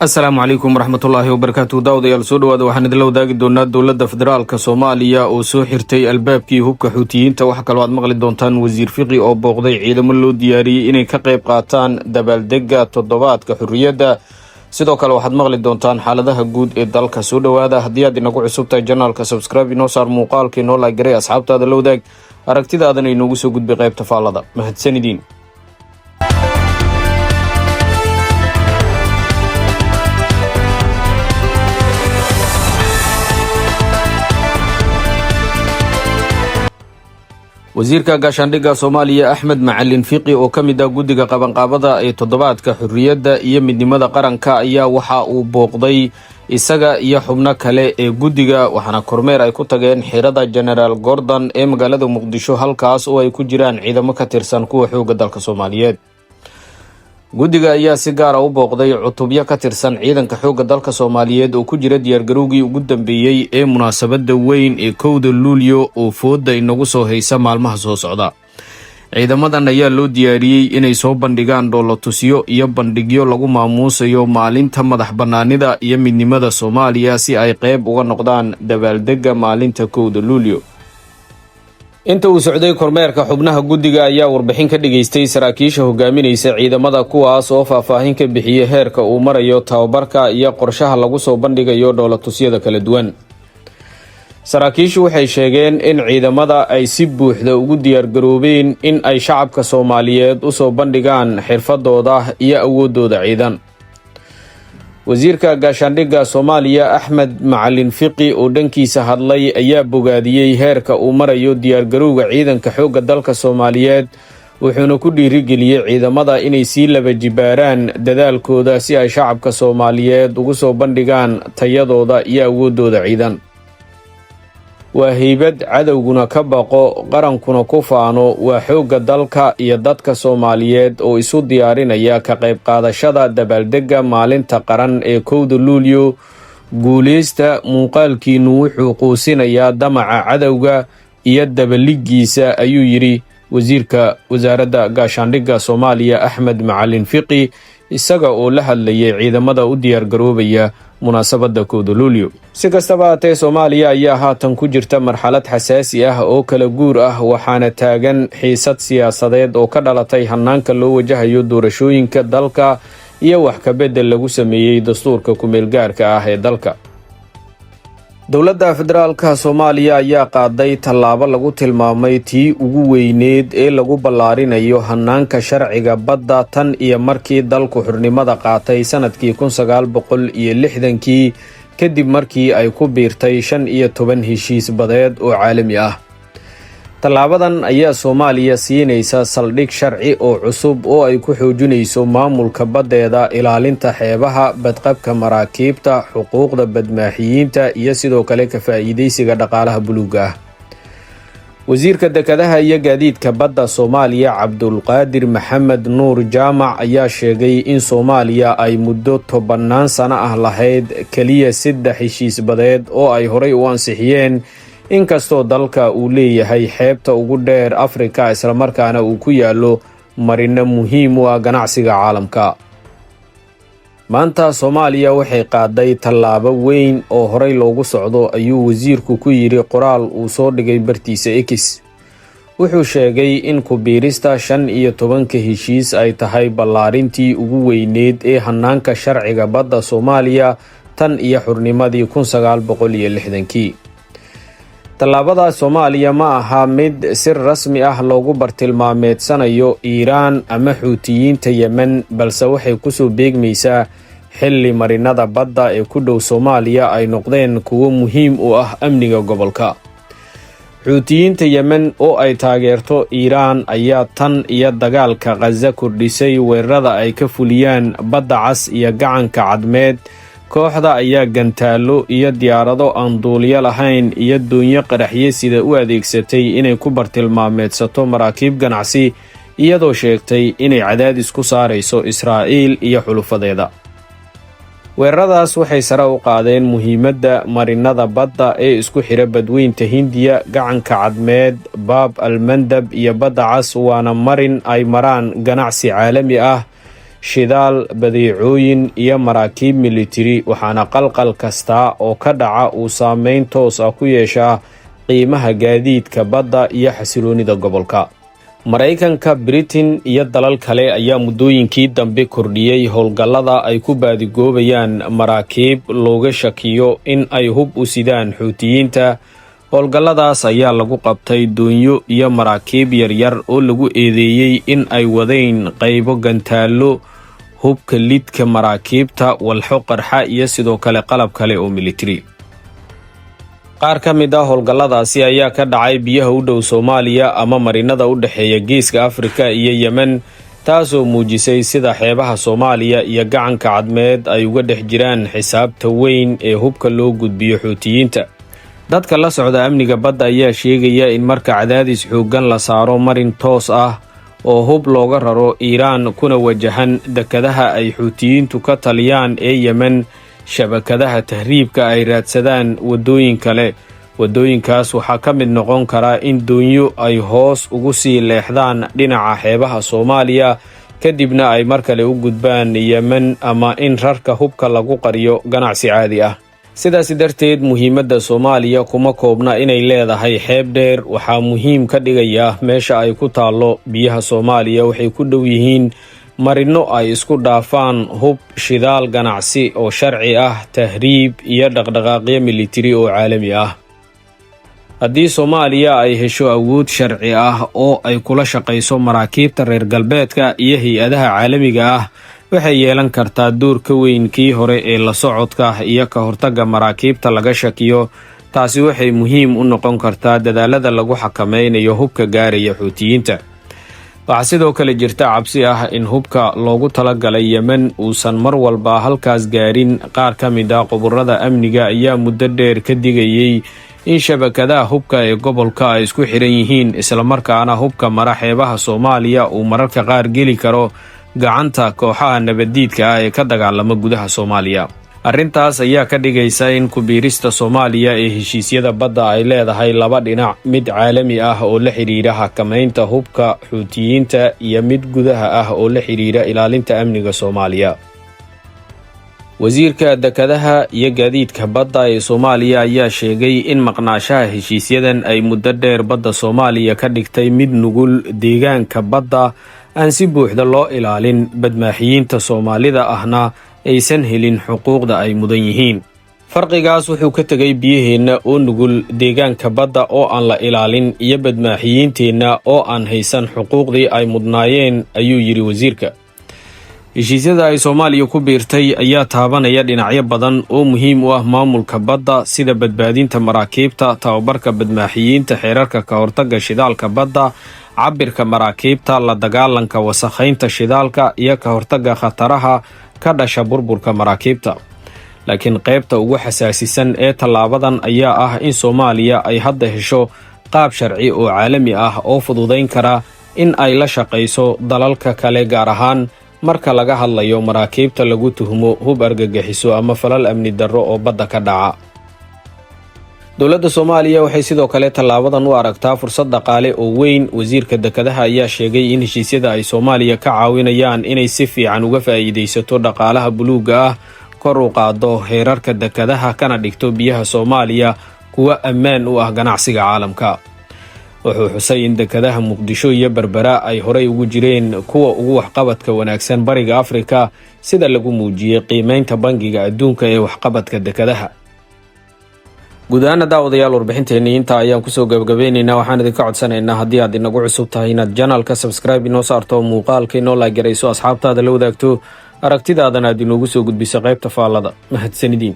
asalaamu calaykum waraxmatullaahi wabarakaatu. daawadayaal soo dhawaada, waxaan idinla wadaagi doonaa dowladda federaalka soomaaliya oo soo xirtay albaabkii hubka xuutiyiinta. waxaa kaloo aad maqli doontaan wasiir fiqi oo booqday ciidamo loo diyaariyey inay ka qayb qaataan dabaaldega toddobaadka xurriyadda. sidoo kale waxaad maqli doontaan xaaladaha guud ee dalka. soo dhawaada. haddii aad inagu cusub tahay janaalka subscribe inoo saar, muuqaalka inoo laagaray, asxaabtaada la wadaag, aragtidaadana inoogu soo gudbay qaybta faallada. mahadsanidin. wasiirka gaashaandhigga soomaaliya axmed macalin fiqi oo ka mid ah guddiga qabanqaabada ee toddobaadka xurriyadda iyo midnimada qaranka ayaa waxa uu booqday isaga iyo xubno kale ee guddiga, waxaana kormeer ay ku tageen xirada genaraal gordon ee magaalada muqdisho, halkaas oo ay ku jiraan ciidamo ka tirsan kuwa xoogga dalka soomaaliyeed. guddiga ayaa si gaara u booqday cutubyo ka tirsan ciidanka xoogga dalka soomaaliyeed oo ku jira diyaargarowgii ugu dambeeyey ee munaasabadda weyn ee 1 luulyo oo fooda inagu soo haysa maalmaha soo socda. ciidamadan ayaa loo diyaariyey inay soo bandhigaan dhoolotusyo iyo bandhigyo lagu maamuusayo maalinta madax bannaanida iyo midnimada Soomaaliya si ay qayb uga noqdaan dabaaldega maalinta 1 luulyo. inta uu socday kormeerka, xubnaha guddiga ayaa warbixin ka dhageystay saraakiisha hogaaminaysa ciidamada, kuwaas oo faahfaahin ka bixiyay heerka uu marayo tababarka iyo qorshaha lagu soo bandhigayo dhoolatusyada kala duwan. saraakiishu waxay sheegeen in ciidamada ay si buuxda ugu diyaargaroobeen in ay shacabka Soomaaliyeed u soo bandhigaan xirfadooda iyo awoodooda ciidan. wasiirka gaashaandhigga Soomaaliya Axmed Macalin Fiqi oo dhankiisa hadlay ayaa bogaadiyey heerka uu marayo diyaargarowga ciidanka xoogga dalka Soomaaliyeed, wuxuuna ku dhiirigeliyey ciidamada inay sii laba jibaaraan dadaalkooda si ay shacabka Soomaaliyeed ugu soo bandhigaan tayadooda iyo awoodooda ciidan. waa haybad cadowguna ka baqo, qarankuna ku faano. waa xoogga dalka iyo dadka Soomaaliyeed oo isu diyaarinaya ka qayb qaadashada dabaaldega maalinta qaran ee 1 luulyo. guuleysta muuqaalkiinu wuxuu quusinayaa damaca cadowga iyo dabaligiisa, ayuu yidhi wasiirka wasaaradda gaashaandhigga Soomaaliya Axmed Macalin Fiqi, isaga oo la hadlayay ciidamada u diyaargaroobaya munaasabadda 1 luulyo. si kastaba haatee, Soomaaliya ayaa haatan ku jirta marxalad xasaasi ah oo kala guur ah, waxaana taagan xiisad siyaasadeed oo ka dhalatay hanaanka loo wajahayo doorashooyinka dalka iyo wax ka beddel lagu sameeyey dastuurka ku-meelgaarka ah ee dalka. dowladda federaalka Soomaaliya ayaa qaaday tallaabo lagu tilmaamay tii ugu weyneed ee lagu ballaarinayo hanaanka sharciga badda tan iyo markii dalku xurnimada qaatay sanadkii 1960 kadib markii ay ku biirtay 15 heshiis badeed oo caalami ah. tallaabadan ayaa Soomaaliya siinaysa saldhig sharci oo cusub oo ay ku xoojinayso maamulka baddeeda, ilaalinta xeebaha, badqabka maraakiibta, xuquuqda badmaaxiyiinta iyo sidoo kale ka faa'iidaysiga dhaqaalaha buluugga ah. wasiirka dekedaha iyo gaadiidka badda Soomaaliya Cabdulqaadir Maxamed Nuur Jaamac ayaa sheegay in Soomaaliya ay muddo 10 sano ah lahayd kaliya 3 heshiis badeed oo ay horay u ansixiyeen, inkastoo dalka uu leeyahay xeebta ugu dheer Afrika islamarkaana uu ku yaallo marino muhiim u ah ganacsiga caalamka. maanta Soomaaliya waxay qaaday tallaabo weyn oo horay loogu socdo, ayuu wasiirku ku yidhi qoraal uu soo dhigay bartiisa X. wuxuu sheegay in ku biirista 15 heshiis ay tahay ballaarintii ugu weyneed ee hanaanka sharciga badda Soomaaliya tan iyo xurnimadii 1960. tallaabada Soomaaliya ma aha mid si rasmi ah loogu bartilmaameedsanayo Iiraan ama Xuutiyiinta Yemen, balse waxay ku soo beegmaysaa xilli marinada badda ee ku dhow Soomaaliya ay noqdeen kuwo muhiim u ah amniga gobolka. Xuutiyiinta Yemen oo ay taageerto Iiraan ayaa tan iyo dagaalka Gaza kordhisay weerarada ay ka fuliyaan badda cas iyo gacanka cadmeed. kooxda ayaa gantaalo iyo diyaarado aan duuliyo lahayn iyo doonyo qaraxye sida u adeegsatay inay ku bartilmaameedsato maraakiib ganacsi, iyadoo sheegtay inay cadaadis ku saarayso Israa'iil iyo xulufadeeda. weeraradaas waxay sare u qaadeen muhiimadda marinada badda ee isku xira badweynta Hindiya, gacanka cadmeed, Baab al-Mandab iyo badda cas, waana marin ay maraan ganacsi caalami ah shidaal, badeecooyin iyo maraakiib militari, waxaana qalqal kasta oo ka dhaca uu saameyn toos ah ku yeeshaa qiimaha gaadiidka badda iyo xasiloonida gobolka. Maraykanka, Britain iyo dalal kale ayaa muddooyinkii dambe kordhiyey howlgallada ay ku baadigoobayaan maraakiib looga shakiyo in ay hub u sidaan Xuutiyiinta. Howlgalladaas ayaa lagu qabtay doonyo iyo maraakiib yaryar oo lagu eedeeyey in ay wadeen qaybo gantaallo, hubka lidka maraakiibta, walxo qarxa iyo sidoo kale qalab kale oo militari. Qaar ka mid ah howlgalladaasi ayaa ka dhacay biyaha u dhow Soomaaliya ama marinada u dhexeeya Geeska Afrika iyo Yemen, taasoo muujisay sida xeebaha Soomaaliya iyo gacanka cadmeed ay uga dhex jiraan xisaabta weyn ee hubka loo gudbiyo Xuutiyiinta. Dadka la socda amniga badda ayaa sheegaya in marka cadaadis xooggan la saaro marin toos ah oo hub looga raro Iiraan kuna wajahan dekedaha ay Xuutiyiintu ka taliyaan ee Yemen, shabakadaha tahriibka ay raadsadaan wadooyin kale. Wadooyinkaas waxaa ka mid noqon kara in doonyo ay hoos ugu sii leexdaan dhinaca xeebaha Soomaaliya kadibna ay mar kale u gudbaan Yemen, ama in rarka hubka lagu qariyo ganacsi caadi ah. Sidaas darteed muhiimadda Soomaaliya kuma koobna inay leedahay xeeb dheer. Waxaa muhiim ka dhigaya meesha ay ku taallo. Biyaha Soomaaliya waxay ku dhow yihiin marino ay isku dhaafaan hub, shidaal, ganacsi oo sharci ah, tahriib iyo dhaqdhaqaaqyo militari oo caalami ah. Haddii Soomaaliya ay hesho awood sharci ah oo ay kula shaqayso maraakiibta reer galbeedka iyo hay-adaha caalamiga ah, waxay yeelan kartaa door ka weyn kii hore ee la socodka iyo ka hortagga maraakiibta laga shakiyo. Taasi waxay muhiim u noqon kartaa dadaalada lagu xakameynayo hubka gaaraya Xuutiyiinta. Waxaa sidoo kale jirta cabsi ah in hubka loogu talagalay Yemen uusan mar walba halkaas gaarin. Qaar ka mid ah khuburada amniga ayaa muddo dheer ka digayay in shabakadaha hubka ee gobolka ay isku xiran yihiin, islamarkaana hubka mara xeebaha Soomaaliya uu mararka qaar geli karo gacanta kooxaha nabaddiidka ah ee ka dagaalama gudaha Soomaaliya. Arrintaas ayaa ka dhigaysa in ku biirista Soomaaliya ee heshiisyada badda ay leedahay laba dhinac, mid caalami ah oo la xiriira xakamaynta hubka Xuutiyiinta iyo mid gudaha ah oo la xiriira ilaalinta amniga Soomaaliya. Wasiirka dekedaha iyo gaadiidka badda ee Soomaaliya ayaa sheegay in maqnaashaha heshiisyadan ay muddo dheer badda Soomaaliya ka dhigtay mid nugul. Deegaanka badda aan si buuxda loo ilaalin, badmaaxiyiinta Soomaalida ahna aysan helin xuquuqda ay mudan yihiin. Farqigaas wuxuu ka tegay biyaheenna oo nugul, deegaanka badda oo aan la ilaalin, iyo badmaaxiyiinteenna oo aan haysan xuquuqdii ay mudnaayeen, ayuu yidhi wasiirka. Heshiisyada ay Soomaaliya ku biirtay ayaa taabanaya dhinacyo badan oo muhiim u ah maamulka badda, sida badbaadinta maraakiibta, tababarka badmaaxiyiinta, xeerarka ka hortagga shidaalka badda, cabirka maraakiibta, la dagaalanka wasakhaynta shidaalka iyo ka hortagga khataraha ka dhasha burburka maraakiibta. Laakiin qaybta ugu xasaasisan ee tallaabadan ayaa ah in Soomaaliya ay hadda hesho qaab sharci oo caalami ah oo fududayn kara in ay la shaqayso dalalka kale, gaar ahaan marka laga hadlayo maraakiibta lagu tuhmo hub argagixiso ama falal amni darro oo badda ka dhaca. Dowladda Soomaaliya waxay sidoo kale tallaabadan u aragtaa fursad dhaqaale oo weyn. Wasiirka dekedaha ayaa sheegay in heshiisyada ay Soomaaliya ka caawinayaan inay si fiican uga faa'iidaysato dhaqaalaha buluugga ah, kor u qaado heerarka dekedaha, kana dhigto biyaha Soomaaliya kuwa ammaan u ah ganacsiga caalamka. Wuxuu xusay in dekedaha Muqdisho iyo Berbera ay horey ugu jireen kuwa ugu waxqabadka wanaagsan Bariga Afrika, sida lagu muujiyey qiimeynta Bangiga Adduunka ee waxqabadka dekedaha. Guud ahaan daawadayaal, warbixinteennii intaa ayaan kusoo gabagabeynaynaa. Waxaan idinka codsanaynaa haddii aad inagu cusub tahay inaad janalka subscribe inoo saarto, muuqaalka inoo like garayso, asxaabtaada la wadaagto, aragtidaadana aad inoogu soo gudbiso qaybta faallada. Mahadsanidin.